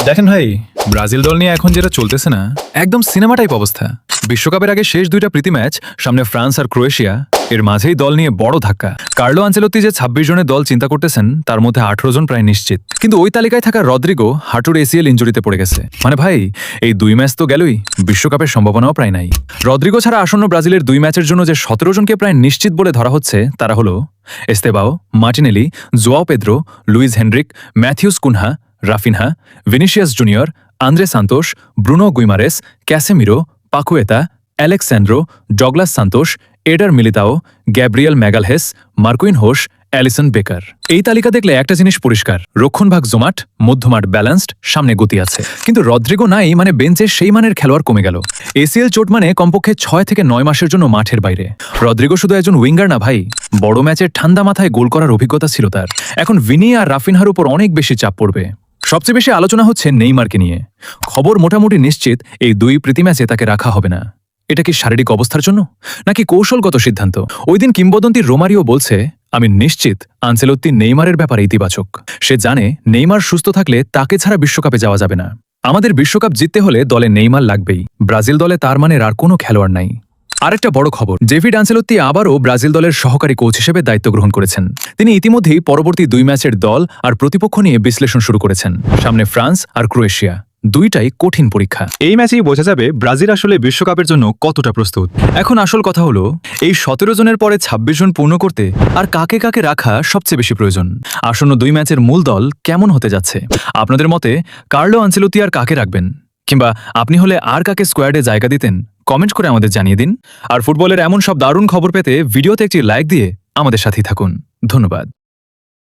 দেখেন ভাই, ব্রাজিল দল নিয়ে এখন যেটা চলতেছে না, একদম সিনেমা টাইপ অবস্থা। বিশ্বকাপের আগে শেষ দুইটা প্রীতি ম্যাচ, সামনে ফ্রান্স আর ক্রোয়েশিয়া, এর মাঝেই দল নিয়ে বড় ধাক্কা। কার্লো আনচেলত্তি যে ২৬ জনের দল চিন্তা করতেছেন, তার মধ্যে ১৮ জন প্রায় নিশ্চিত। কিন্তু ওই তালিকায় থাকা রদ্রিগো হাঁটুর এসিএল ইনজুরিতে পড়ে গেছে। মানে ভাই, এই ২ ম্যাচ তো গেলই, বিশ্বকাপের সম্ভাবনাও প্রায় নাই। রদ্রিগো ছাড়া আসন্ন ব্রাজিলের ২ ম্যাচের জন্য যে ১৭ জনকে প্রায় নিশ্চিত বলে ধরা হচ্ছে, তারা হলো Estevao, Martinelli, Joao Pedro, Luis Henrique, Matheus Cunha, Raphinha, Vinicius Junior, Andre Santos, Bruno Guimaraes, Casemiro, Paqueta, Alexsandro, Douglas Santos, Eder Militao, Gabriel Magalhaes, Marquinhos, Alisson Becker. এই তালিকা দেখলে একটা জিনিস পরিষ্কার, রক্ষণভাগ জমাট, মধ্যমাঠ ব্যালেন্সড, সামনে গতি আছে। কিন্তু রদ্রিগো নাই মানে বেঞ্চের সেই মানের খেলোয়াড় কমে গেল। এসিএল চোট মানে কমপক্ষে ৬ থেকে ৯ মাসের জন্য মাঠের বাইরে। রদ্রিগো শুধু একজন উইঙ্গার না ভাই, বড় ম্যাচের ঠান্ডা মাথায় গোল করার অভিজ্ঞতা ছিল তার। এখন ভিনি আর রাফিনহার উপর অনেক বেশি চাপ পড়বে। সবচেয়ে বেশি আলোচনা হচ্ছে নেইমারকে নিয়ে। খবর মোটামুটি নিশ্চিত, এই ২ প্রীতি ম্যাচে তাকে রাখা হবে না। এটা কি শারীরিক অবস্থার জন্য, নাকি কৌশলগত সিদ্ধান্ত? ওই দিন কিংবদন্তি রোমারিও বলছে, আমি নিশ্চিত আনচেলত্তি নেইমারের ব্যাপারে ইতিবাচক। সে জানে নেইমার সুস্থ থাকলে তাকে ছাড়া বিশ্বকাপে যাওয়া যাবে না। আমাদের বিশ্বকাপ জিততে হলে দলে নেইমার লাগবেই। ব্রাজিল দলে তার মানের আর কোনো খেলোয়াড় নাই। আরেকটা বড় খবর, ডেভিড আনচেলত্তি আবারও ব্রাজিল দলের সহকারী কোচ হিসেবে দায়িত্ব গ্রহণ করেছেন। তিনি ইতিমধ্যেই পরবর্তী ২ ম্যাচের দল আর প্রতিপক্ষ নিয়ে বিশ্লেষণ শুরু করেছেন। সামনে ফ্রান্স আর ক্রোয়েশিয়া, দুইটাই কঠিন পরীক্ষা। এই ম্যাচেই বোঝা যাবে ব্রাজিল আসলে বিশ্বকাপের জন্য কতটা প্রস্তুত। এখন আসল কথা হলো, এই ১৭ জনের পরে ২৬ জন পূর্ণ করতে আর কাকে কাকে রাখা সবচেয়ে বেশি প্রয়োজন। আসন্ন ২ ম্যাচের মূল দল কেমন হতে যাচ্ছে? আপনাদের মতে কার্লো আনচেলত্তি আর কাকে রাখবেন? কিংবা আপনি হলে আর কাকে স্কোয়াডে জায়গা দিতেন? কমেন্ট করে আমাদের জানিয়ে দিন। আর ফুটবলের এমন সব দারুণ খবর পেতে ভিডিওতে একটি লাইক দিয়ে আমাদের সাথেই থাকুন। ধন্যবাদ।